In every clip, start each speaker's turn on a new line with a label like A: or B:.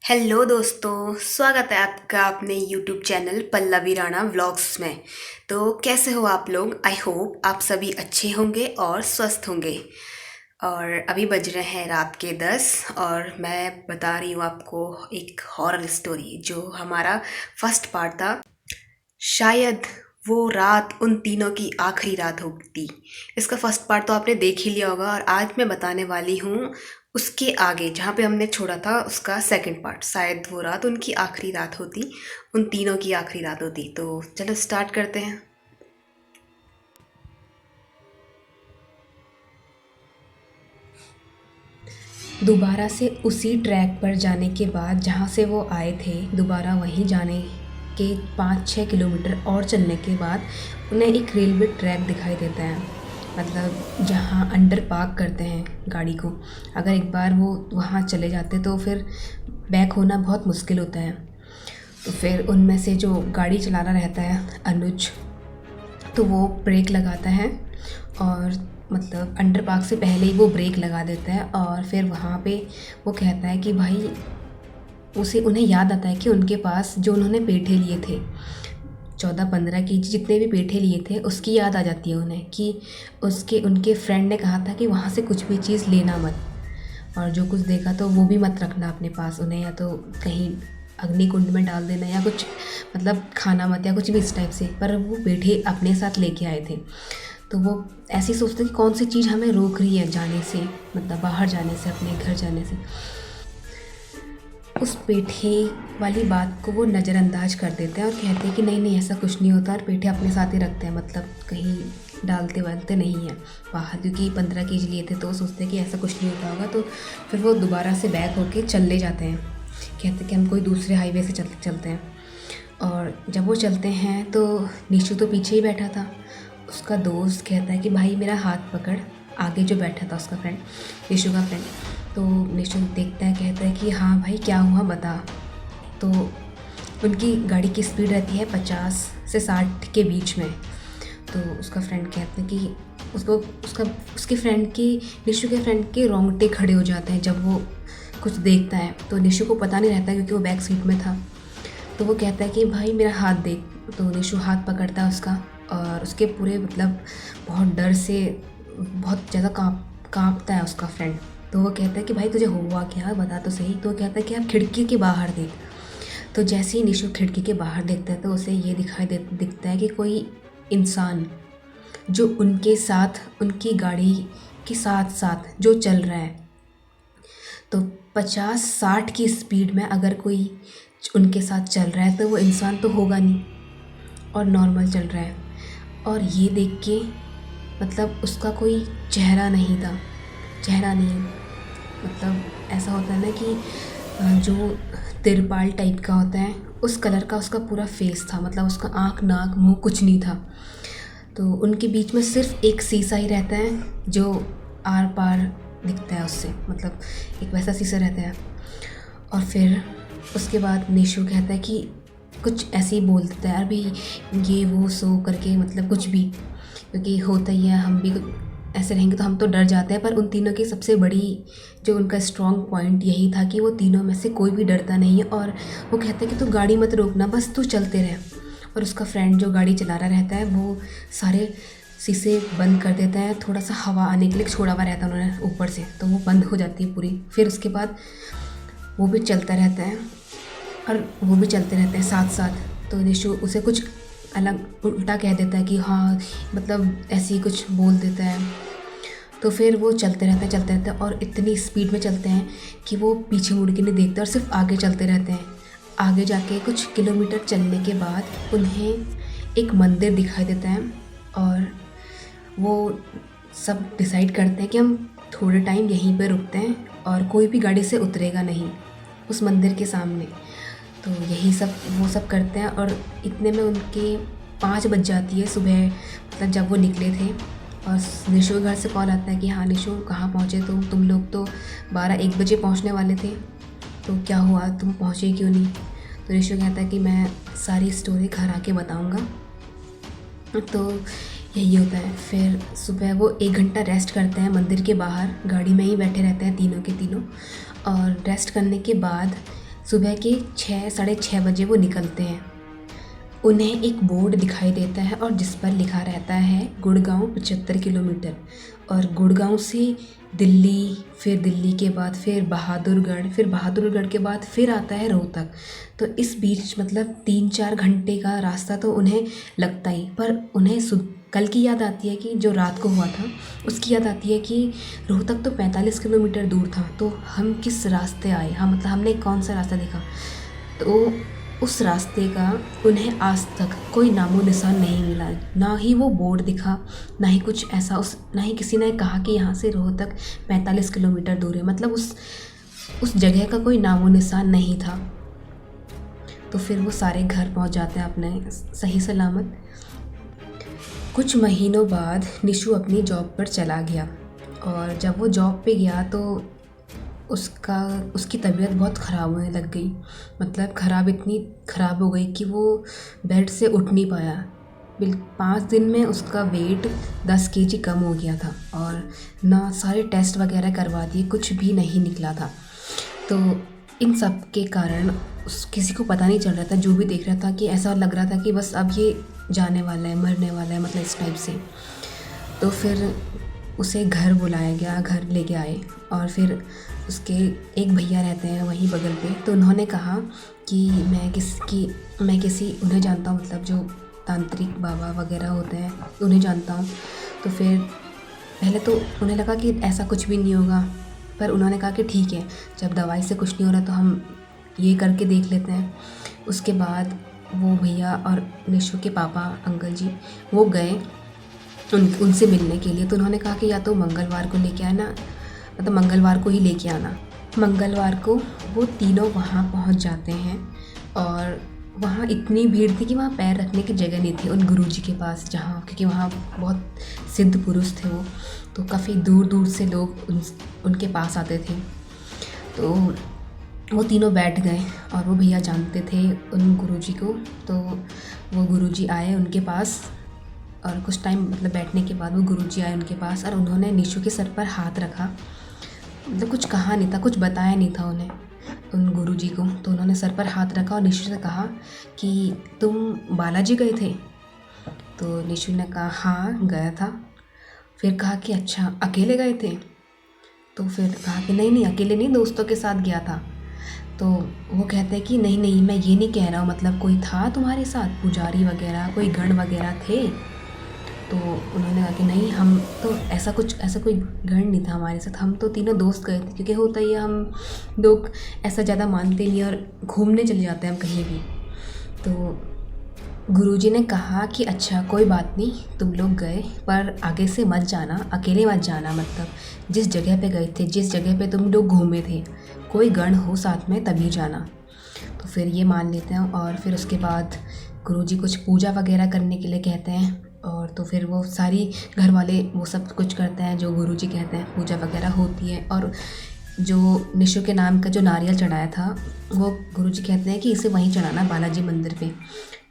A: Hello दोस्तों, स्वागत है आपका अपने YouTube channel Pallavi Rana vlogs में। तो कैसे हो आप लोग? आई होप आप सभी अच्छे होंगे और स्वस्थ होंगे। और अभी बज रहे हैं रात के 10 और मैं बता रही हूँ आपको एक हॉरर स्टोरी जो हमारा फर्स्ट पार्ट था। शायद वो रात उन तीनों की आखिरी रात होती। इसका फर्स्ट पार्ट तो आपने देख ही लिया होगा और आज मैं बताने वाली हूँ उसके आगे जहाँ पे हमने छोड़ा था उसका सेकंड पार्ट। शायद वो रात उनकी आखिरी रात होती, उन तीनों की आखिरी रात होती। तो चलो स्टार्ट करते हैं। दोबारा से उसी ट्रैक पर जाने के बाद जहाँ से वो आए थे, दोबारा वहीं जाने के 5-6 किलोमीटर और चलने के बाद उन्हें एक रेलवे ट्रैक दिखाई देता है। मतलब जहाँ अंडर पार्क करते हैं गाड़ी को। अगर एक बार वो वहाँ चले जाते तो फिर बैक होना बहुत मुश्किल होता है। तो फिर उनमें से जो गाड़ी चला रहा रहता है अनुज, तो वो ब्रेक लगाता है और मतलब अंडर पार्क से पहले ही वो ब्रेक लगा देता है। और फिर वहाँ पे वो कहता है कि भाई, उसे उन्हें याद आता है कि उनके पास जो उन्होंने पेठे लिए थे 14-15 की, जितने भी पेठे लिए थे उसकी याद आ जाती है उन्हें कि उसके उनके फ्रेंड ने कहा था कि वहाँ से कुछ भी चीज़ लेना मत, और जो कुछ देखा तो वो भी मत रखना अपने पास, उन्हें या तो कहीं अग्निकुंड में डाल देना या कुछ मतलब खाना मत या कुछ भी इस टाइप से। पर वो पेठे अपने साथ लेके आए थे। तो वो ऐसे ही सोचते कि कौन सी चीज़ हमें रोक रही है जाने से, मतलब बाहर जाने से, अपने घर जाने से। उस पेठे वाली बात को वो नज़रअंदाज कर देते हैं और कहते हैं कि नहीं नहीं, ऐसा कुछ नहीं होता, और पेठे अपने साथ ही रखते हैं, मतलब कहीं डालते वालते नहीं हैं बाहर, क्योंकि 15 केजी लिए थे तो वो सोचते हैं कि ऐसा कुछ नहीं होता होगा। तो फिर वो दोबारा से बैक होके चले जाते हैं, कहते हैं कि हम कोई दूसरे हाईवे से चलते हैं। और जब वो चलते हैं तो निशु तो पीछे ही बैठा था। उसका दोस्त कहता है कि भाई मेरा हाथ पकड़, आगे जो बैठा था उसका फ्रेंड, निशु का फ्रेंड। तो निशु देखता है, कहता है कि हाँ भाई क्या हुआ बता। तो उनकी गाड़ी की स्पीड रहती है 50 से 60 के बीच में। तो उसका फ्रेंड कहता है कि उसको उसके फ्रेंड की, निशु के फ्रेंड के रोंगटे खड़े हो जाते हैं जब वो कुछ देखता है। तो निशु को पता नहीं रहता क्योंकि वो बैक सीट में था। तो वो कहता है कि भाई मेरा हाथ देख। तो निशु हाथ पकड़ता है उसका और उसके पूरे मतलब बहुत डर से बहुत ज़्यादा काँपता है उसका फ्रेंड। तो वो कहता है कि भाई तुझे हुआ क्या, बता तो सही। तो वो कहता है कि आप खिड़की के बाहर देख। तो जैसे ही निशु खिड़की के बाहर देखता है तो उसे ये दिखता है कि कोई इंसान जो उनके साथ, उनकी गाड़ी के साथ साथ जो चल रहा है। तो 50-60 की स्पीड में अगर कोई उनके साथ चल रहा है तो वो इंसान तो होगा नहीं, और नॉर्मल चल रहा है। और ये देख के मतलब उसका कोई चेहरा नहीं था, चेहरा नहीं है, मतलब ऐसा होता है ना कि जो तिरपाल टाइप का होता है उस कलर का उसका पूरा फेस था। मतलब उसका आँख नाक मुंह कुछ नहीं था। तो उनके बीच में सिर्फ एक शीशा ही रहता है जो आर पार दिखता है उससे, मतलब एक वैसा शीशा रहता है। और फिर उसके बाद निशु कहता है कि कुछ ऐसे ही बोल देता है, अभी ये वो सो करके, मतलब कुछ भी, क्योंकि होता ही है, हम भी ऐसे रहेंगे तो हम तो डर जाते हैं। पर उन तीनों की सबसे बड़ी जो उनका स्ट्रॉन्ग पॉइंट यही था कि वो तीनों में से कोई भी डरता नहीं है। और वो कहते हैं कि तू गाड़ी मत रोकना, बस तू चलते रह। और उसका फ्रेंड जो गाड़ी चला रहा रहता है वो सारे शीशे बंद कर देता है, थोड़ा सा हवा आने के लिए छोड़ा हुआ रहता है उन्होंने ऊपर से, तो वो बंद हो जाती है पूरी। फिर उसके बाद वो भी चलता रहता है और वो भी चलते रहते हैं साथ साथ। तो निशु उसे कुछ अलग उल्टा कह देता है कि हाँ, मतलब ऐसे ही कुछ बोल देता है। तो फिर वो चलते रहते हैं और इतनी स्पीड में चलते हैं कि वो पीछे मुड़ के नहीं देखते और सिर्फ आगे चलते रहते हैं। आगे जाके कुछ किलोमीटर चलने के बाद उन्हें एक मंदिर दिखाई देता है और वो सब डिसाइड करते हैं कि हम थोड़े टाइम यहीं पर रुकते हैं और कोई भी गाड़ी से उतरेगा नहीं उस मंदिर के सामने। तो यही सब वो सब करते हैं और इतने में उनके 5 बज जाती है सुबह, मतलब जब वो निकले थे। और निशु के घर से कॉल आता है कि हाँ निशु, कहाँ पहुँचे तुम लोग तो 12-1 बजे पहुँचने वाले थे, तो क्या हुआ, तुम पहुँचे क्यों नहीं। तो निशु कहता है कि मैं सारी स्टोरी घर आके बताऊँगा। तो यही होता है। फिर सुबह वो 1 घंटा रेस्ट करते हैं मंदिर के बाहर, गाड़ी में ही बैठे रहते हैं तीनों के तीनों। और रेस्ट करने के बाद सुबह के 6 साढ़े 6 बजे वो निकलते हैं। उन्हें एक बोर्ड दिखाई देता है और जिस पर लिखा रहता है गुड़गांव 75 किलोमीटर। और गुड़गांव से दिल्ली, फिर दिल्ली के बाद फिर बहादुरगढ़, फिर बहादुरगढ़ के बाद फिर आता है रोहतक। तो इस बीच मतलब 3-4 घंटे का रास्ता तो उन्हें लगता ही, पर उन्हें कल की याद आती है कि जो रात को हुआ था उसकी याद आती है कि रोहतक तो 45 किलोमीटर दूर था, तो हम किस रास्ते आए, हम मतलब हमने कौन सा रास्ता देखा। तो उस रास्ते का उन्हें आज तक कोई नामो निशान नहीं मिला, ना ही वो बोर्ड दिखा, ना ही कुछ ऐसा ना ही किसी ने कहा कि यहाँ से रोहतक 45 किलोमीटर दूर है। मतलब उस जगह का कोई नामो निशान नहीं था। तो फिर वो सारे घर पहुँच जाते हैं अपने सही सलामत। कुछ महीनों बाद निशु अपनी जॉब पर चला गया, और जब वो जॉब पे गया तो उसकी तबीयत बहुत ख़राब होने लग गई। मतलब इतनी ख़राब हो गई कि वो बेड से उठ नहीं पाया। 5 दिन में उसका वेट 10 केजी कम हो गया था, और ना सारे टेस्ट वगैरह करवा दिए, कुछ भी नहीं निकला था। तो इन सब के कारण किसी को पता नहीं चल रहा था, जो भी देख रहा था कि ऐसा लग रहा था कि बस अब ये जाने वाला है, मरने वाला है, मतलब इस टाइप से। तो फिर उसे घर बुलाया गया, घर लेके आए, और फिर उसके एक भैया रहते हैं वहीं बगल पे। तो उन्होंने कहा कि मैं किसी उन्हें जानता हूँ, मतलब जो तांत्रिक बाबा वगैरह होते हैं उन्हें जानता हूँ। तो फिर पहले तो उन्हें लगा कि ऐसा कुछ भी नहीं होगा, पर उन्होंने कहा कि ठीक है, जब दवाई से कुछ नहीं हो रहा तो हम ये करके देख लेते हैं। उसके बाद वो भैया और निशु के पापा अंकल जी वो गए उनसे मिलने के लिए। तो उन्होंने कहा कि या तो मंगलवार को लेके आना, मतलब मंगलवार को ही लेके आना। मंगलवार को वो तीनों वहाँ पहुँच जाते हैं, और वहाँ इतनी भीड़ थी कि वहाँ पैर रखने की जगह नहीं थी उन गुरुजी के पास, जहाँ क्योंकि वहाँ बहुत सिद्ध पुरुष थे वो, तो काफ़ी दूर दूर से लोग उनके पास आते थे। तो वो तीनों बैठ गए, और वो भैया जानते थे उन गुरुजी को। तो वो गुरुजी आए उनके पास, और कुछ टाइम मतलब बैठने के बाद वो गुरुजी आए उनके पास, और उन्होंने निशु के सर पर हाथ रखा। मतलब कुछ कहा नहीं था, कुछ बताया नहीं था उन्हें, उन गुरुजी को। तो उन्होंने सर पर हाथ रखा और निशु से कहा कि तुम बालाजी गए थे? तो निशु ने कहा हाँ गया था। फिर कहा कि अच्छा अकेले गए थे? तो फिर कहा कि नहीं नहीं अकेले नहीं, दोस्तों के साथ गया था। तो वो कहते हैं कि नहीं नहीं मैं ये नहीं कह रहा हूँ, मतलब कोई था तुम्हारे साथ, पुजारी वगैरह, कोई गण वगैरह थे? तो उन्होंने कहा कि नहीं, हम तो ऐसा कोई गण नहीं था हमारे साथ, हम तो तीनों दोस्त गए थे। क्योंकि होता ही है, हम लोग ऐसा ज़्यादा मानते नहीं और घूमने चले जाते हैं हम कहीं भी। तो गुरुजी ने कहा कि अच्छा कोई बात नहीं, तुम लोग गए, पर आगे से मत जाना, अकेले मत जाना। मतलब जिस जगह पे गए थे, जिस जगह पे तुम लोग घूमे थे, कोई गण हो साथ में तभी जाना। तो फिर ये मान लेते हैं, और फिर उसके बाद गुरुजी कुछ पूजा वगैरह करने के लिए कहते हैं। और तो फिर वो सारी घर वाले वो सब कुछ करते हैं जो गुरुजी कहते हैं, पूजा वगैरह होती है। और जो निशु के नाम का जो नारियल चढ़ाया था, वो गुरुजी कहते हैं कि इसे वहीं चढ़ाना, बालाजी मंदिर पे।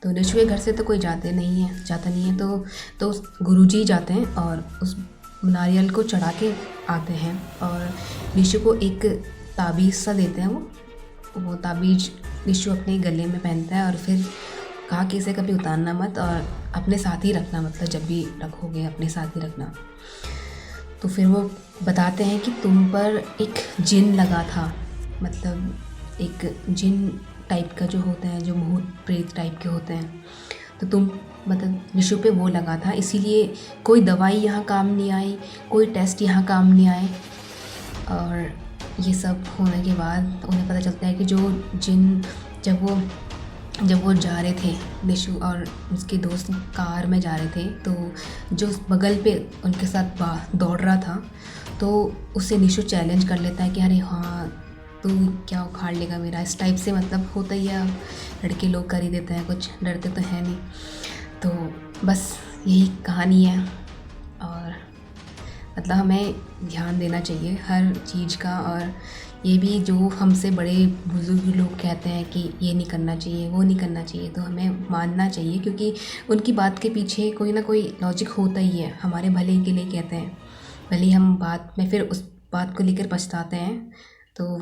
A: तो निशु के घर से तो कोई जाता नहीं है, तो गुरुजी जाते हैं और उस नारियल को चढ़ा के आते हैं। और निशु को एक ताबीज़ सा देते हैं, वो ताबीज़ निशु अपने गले में पहनता है, और फिर कहा कि इसे कभी उतारना मत, और अपने साथ ही रखना, मतलब जब भी रखोगे अपने साथ ही रखना। तो फिर वो बताते हैं कि तुम पर एक जिन लगा था, मतलब एक जिन टाइप का जो होता है, जो भूत प्रेत टाइप के होते हैं, तो तुम मतलब निशु पे वो लगा था, इसीलिए कोई दवाई यहाँ काम नहीं आई, कोई टेस्ट यहाँ काम नहीं आए। और ये सब होने के बाद उन्हें पता चलता है कि जो जिन जब वो जा रहे थे, निशु और उसके दोस्त कार में जा रहे थे, तो जो बगल पे उनके साथ दौड़ रहा था, तो उसे निशु चैलेंज कर लेता है कि अरे हाँ तू क्या उखाड़ लेगा मेरा, इस टाइप से। मतलब होता ही है, लड़के लोग कर ही देते हैं, कुछ डरते तो है नहीं। तो बस यही कहानी है, और मतलब हमें ध्यान देना चाहिए हर चीज़ का। और ये भी जो हमसे बड़े बुजुर्ग लोग कहते हैं कि ये नहीं करना चाहिए, वो नहीं करना चाहिए, तो हमें मानना चाहिए, क्योंकि उनकी बात के पीछे कोई ना कोई लॉजिक होता ही है, हमारे भले के लिए कहते हैं। भले ही हम बाद में फिर उस बात को लेकर पछताते हैं, तो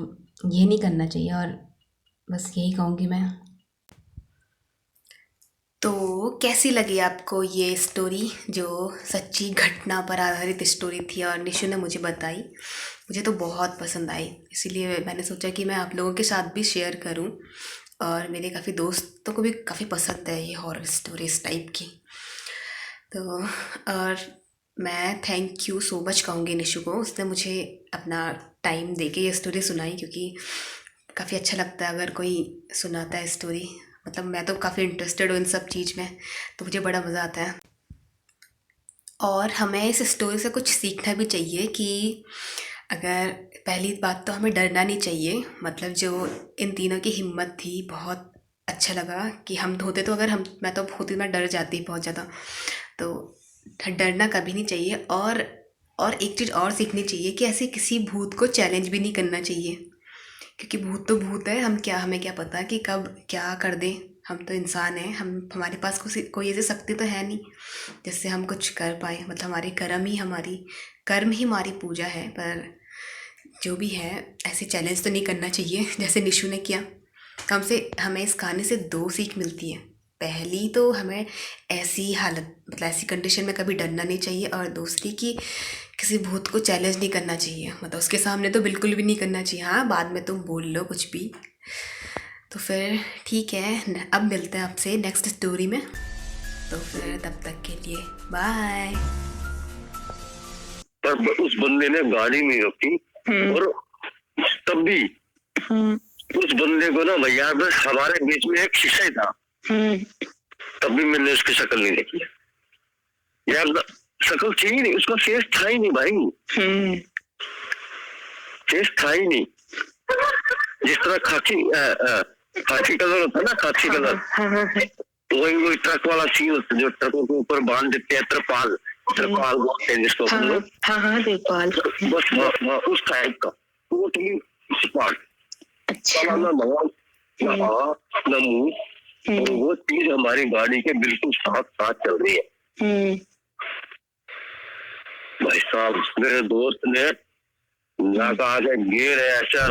A: ये नहीं करना चाहिए। और बस यही कहूँगी मैं। तो कैसी लगी आपको ये स्टोरी, जो सच्ची घटना पर आधारित स्टोरी थी और निशु ने मुझे बताई? मुझे तो बहुत पसंद आई, इसीलिए मैंने सोचा कि मैं आप लोगों के साथ भी शेयर करूं, और मेरे काफ़ी दोस्तों को भी काफ़ी पसंद है ये हॉरर स्टोरीज टाइप की। तो और मैं थैंक यू सो मच कहूँगी निशु को, उसने मुझे अपना टाइम दे के ये स्टोरी सुनाई, क्योंकि काफ़ी अच्छा लगता है अगर कोई सुनाता है स्टोरी। मतलब मैं तो काफ़ी इंटरेस्टेड हूँ इन सब चीज़ में, तो मुझे बड़ा मज़ा आता है। और हमें इस स्टोरी से कुछ सीखना भी चाहिए कि अगर, पहली बात तो हमें डरना नहीं चाहिए। मतलब जो इन तीनों की हिम्मत थी, बहुत अच्छा लगा कि हम होते तो, अगर हम, मैं तो होती मैं डर जाती बहुत ज़्यादा। तो डरना कभी नहीं चाहिए। और एक चीज़ और सीखनी चाहिए कि ऐसे किसी भूत को चैलेंज भी नहीं करना चाहिए, क्योंकि भूत तो भूत है। हम क्या, हमें क्या पता कि कब क्या कर दे। हम तो इंसान हैं, हमारे पास कोई ऐसी शक्ति तो है नहीं जिससे हम कुछ कर पाए। मतलब हमारे कर्म ही हमारी पूजा है। पर जो भी है, ऐसे चैलेंज तो नहीं करना चाहिए जैसे निशु ने किया। कम से हमें इस कहानी से दो सीख मिलती है। पहली तो हमें ऐसी हालत, मतलब ऐसी कंडीशन में कभी डरना नहीं चाहिए, और दूसरी कि किसी भूत को चैलेंज नहीं करना चाहिए। मतलब उसके सामने तो बिल्कुल भी नहीं करना चाहिए। हाँ, बाद में तुम बोल लो कुछ भी। तो फिर ठीक है, अब मिलते हैं आपसे नेक्स्ट स्टोरी में। तो फिर तब तक के लिए बाय।
B: पर उस बंदे ने गाड़ी नहीं रोकी, और तब भी उस बंदे को ना भैया, बस हमारे बीच में एक शीशा ही था, तब भी मैंने उसकी शक्ल नहीं देखी यार। शक्ल थी ही नहीं, उसका फेस था ही नहीं भाई। फेस था ही नहीं। जिस तरह खाकी कलर होता है ना, खाकी कलर, वही ट्रक वाला सीन होता है, जो ट्रकों के ऊपर बांध देते हैं, त्रिपाल, त्रिपाल बोलते हैं जिसको हम लोग। त्रिपाल, बस उस टाइप का टोटली स्पॉट। अच्छा, ना भगवान, ना आँख, ना मुंह, और वो चीज हमारी गाड़ी के बिल्कुल साथ साथ चल रही है। भाई साहब, मेरे दोस्त ने लगा के गिर ऐसा